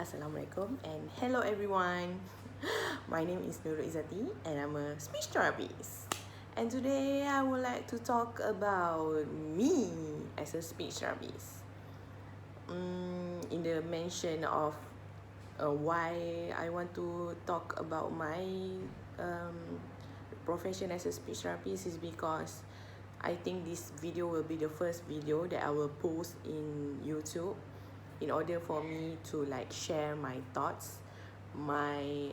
Assalamualaikum and hello everyone. My name is Nurul Izzati and I'm a speech therapist. And today I would like to talk about me as a speech therapist. In the mention of why I want to talk about my profession as a speech therapist is because I think this video will be the first video that I will post in YouTube in order for me to share my thoughts, my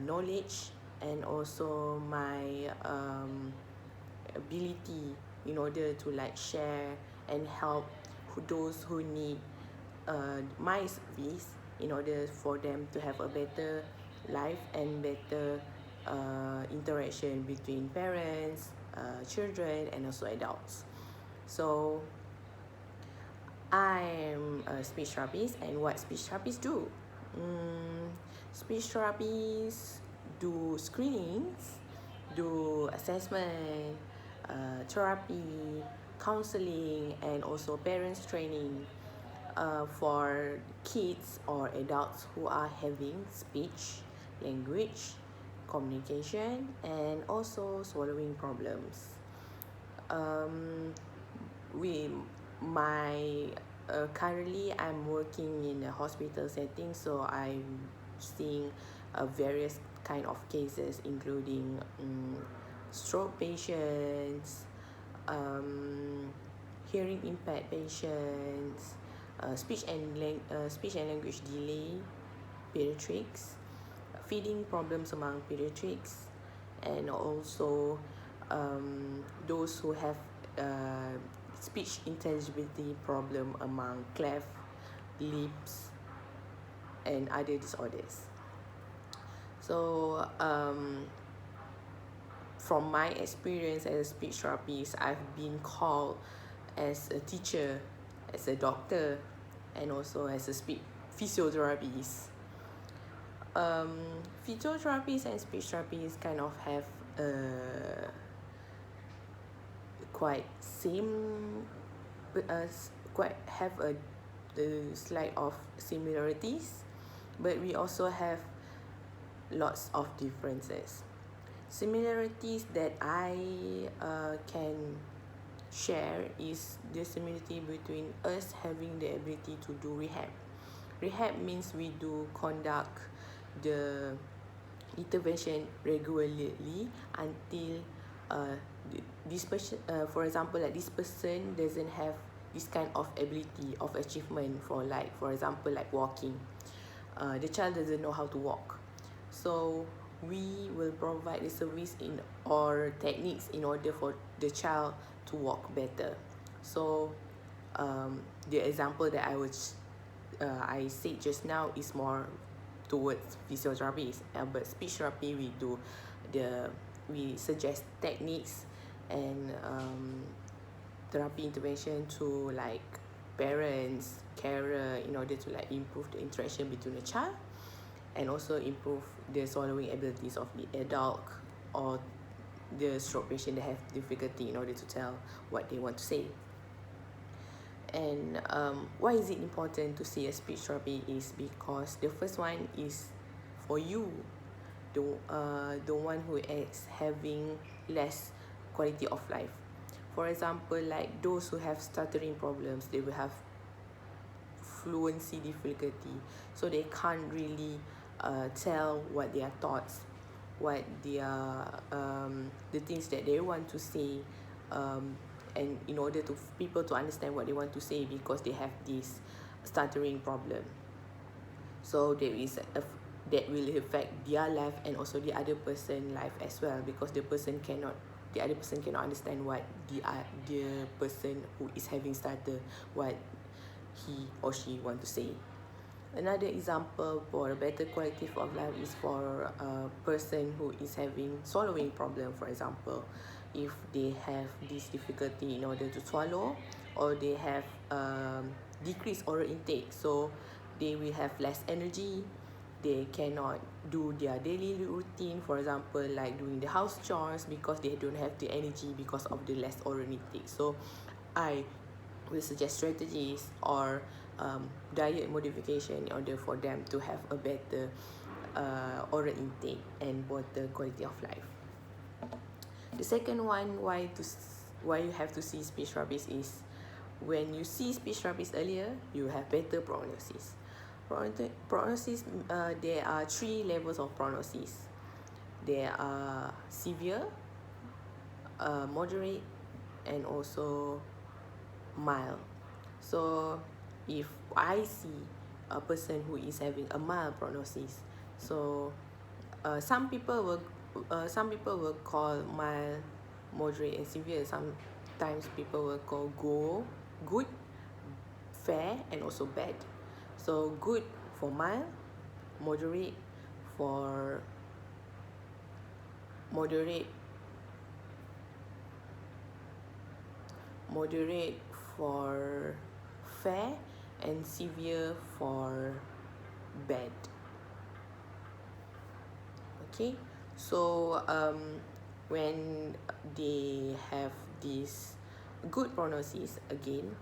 knowledge, and also my ability in order to share and help those who need my service in order for them to have a better life and better interaction between parents, children, and also adults. So I'm a speech therapist, and what speech therapists do? Speech therapists do screenings, do assessment, therapy, counseling, and also parents training for kids or adults who are having speech, language, communication, and also swallowing problems. Currently I'm working in a hospital setting, so I'm seeing various kind of cases, including stroke patients, hearing impaired patients, speech and language delay, pediatrics, feeding problems among pediatrics, and also those who have speech intelligibility problem among cleft lips and other disorders. So from my experience as a speech therapist, I've been called as a teacher, as a doctor, and also as a physiotherapist. Physiotherapists and speech therapists kind of have quite the slight of similarities, but we also have lots of differences. Similarities that I can share is the similarity between us having the ability to do rehab. Rehab means we do conduct the intervention regularly until this person, for example, this person doesn't have this kind of ability of achievement for example, walking. The child doesn't know how to walk, so we will provide the service or techniques in order for the child to walk better. So the example that I said just now is more towards physiotherapy, but speech therapy we suggest techniques and therapy intervention to parents, carer, in order to improve the interaction between the child and also improve the swallowing abilities of the adult or the stroke patient that have difficulty in order to tell what they want to say. And why is it important to see a speech therapy is because the first one is for you, the one who is having less quality of life. For example, those who have stuttering problems, they will have fluency difficulty, so they can't really tell what their thoughts, what their the things that they want to say, and in order to people to understand what they want to say, because they have this stuttering problem. So that will affect their life and also the other person's life as well, because the other person cannot understand what the person who is having stutter, what he or she want to say. Another example for a better quality of life is for a person who is having swallowing problem. For example, if they have this difficulty in order to swallow, or they have decreased oral intake, so they will have less energy, they cannot do their daily routine, for example doing the house chores, because they don't have the energy because of the less oral intake. So I will suggest strategies or diet modification in order for them to have a better oral intake and better quality of life. The second one, why you have to see speech therapist is when you see speech therapist earlier, you have better prognosis. Prognosis, there are 3 levels of prognosis. There are severe, moderate, and also mild. So if I see a person who is having a mild prognosis, so some people will call mild, moderate, and severe. Sometimes people will call good, fair, and also bad. So good for mild, moderate for fair, and severe for bad. Okay, so when they have this good prognosis again,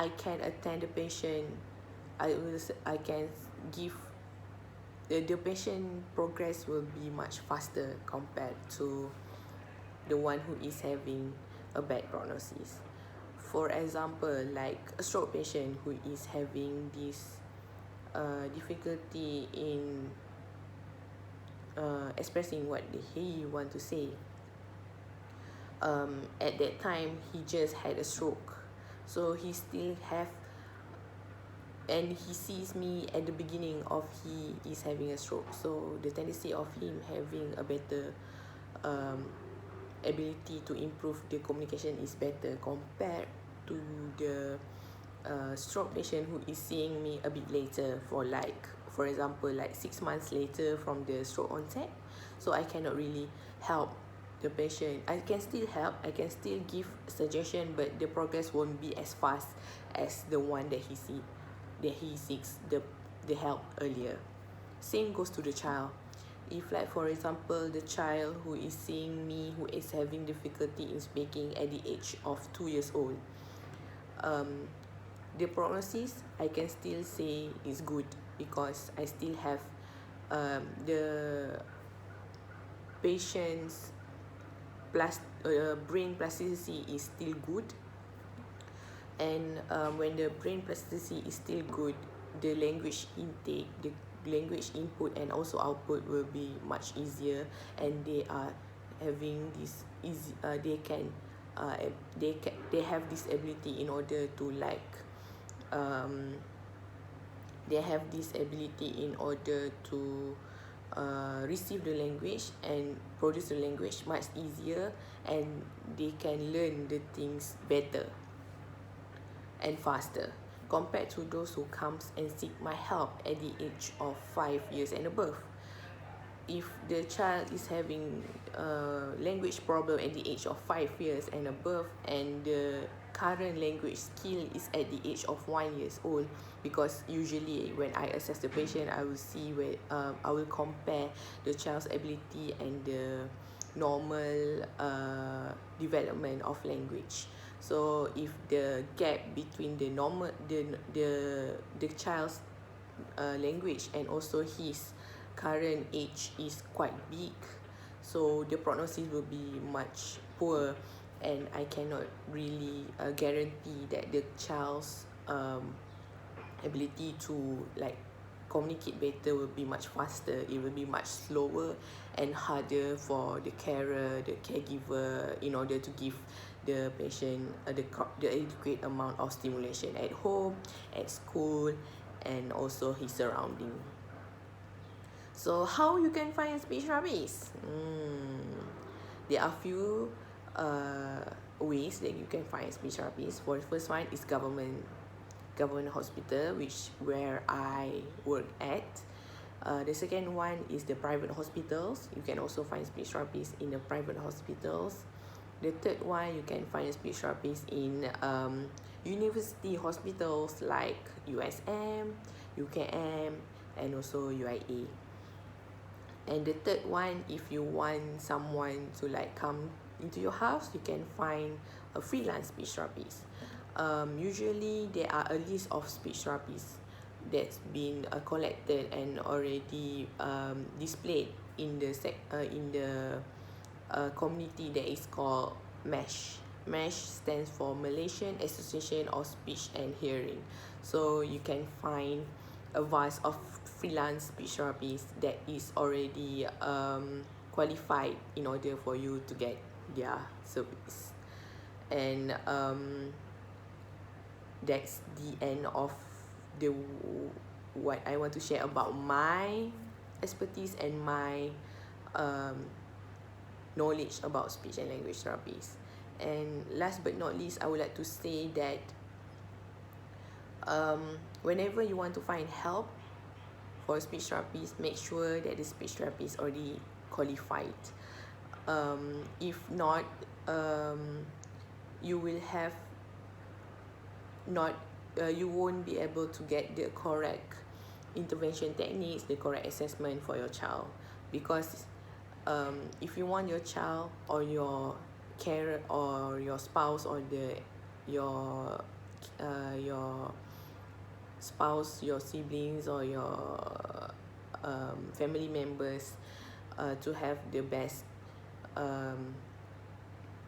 I can attend the patient. I can give the patient progress will be much faster compared to the one who is having a bad prognosis. For example, like a stroke patient who is having this difficulty in expressing what he want to say. At that time, he just had a stroke, so he still have, and he sees me at the beginning of he is having a stroke, so the tendency of him having a better ability to improve the communication is better compared to the stroke patient who is seeing me a bit later, for example, like 6 months later from the stroke onset. So I cannot really help the patient. I can still help, I can still give suggestion, but the progress won't be as fast as the one that he seeks the help earlier. Same goes to the child. If, like, for example, the child who is seeing me who is having difficulty in speaking at the age of 2 years old, the prognosis I can still say is good because I still have the patient's brain plasticity is still good, and when the brain plasticity is still good, the language intake, the language input and also output will be much easier, and they are having this easy they have this ability in order to they have this ability in order to receive the language and produce the language much easier, and they can learn the things better and faster compared to those who comes and seek my help at the age of 5 years and above. If the child is having language problem at the age of 5 years and above, and the current language skill is at the age of 1 years old, because usually when I assess the patient, I will see where I will compare the child's ability and the normal development of language. So if the gap between the child's language and also his current age is quite big, so the prognosis will be much poor, and I cannot really guarantee that the child's ability to communicate better will be much faster. It will be much slower and harder for the carer, the caregiver, in order to give the patient the adequate amount of stimulation at home, at school, and also his surrounding. So how you can find a speech therapist? There are few ways that you can find a speech therapist. For the first one is government hospital, where I work at. The second one is the private hospitals. You can also find speech therapists in the private hospitals. The third one, you can find a speech therapist in university hospitals like USM, UKM, and also UIA. And the third one, if you want someone to come into your house, you can find a freelance speech therapist. Usually there are a list of speech therapists that's been collected and already displayed in the community that is called MASH. MASH stands for Malaysian Association of Speech and Hearing. So you can find a vast of freelance speech therapists that is already qualified in order for you to get their service. And that's the end of the what I want to share about my expertise and my knowledge about speech and language therapies. And last but not least, I would like to say that whenever you want to find help for a speech therapist, make sure that the speech therapist is already qualified. If not, you will have not you won't be able to get the correct intervention techniques, the correct assessment for your child, because if you want your child or your carer or your spouse or your spouse, your siblings or your family members to have the best,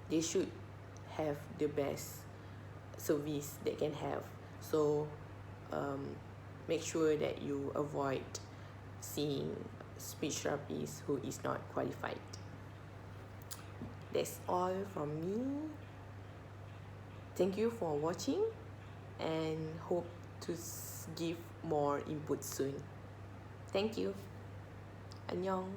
they should have the best service they can have. So make sure that you avoid seeing speech therapist who is not qualified. That's all from me. Thank you for watching and hope to give more input soon. Thank you. Annyeong.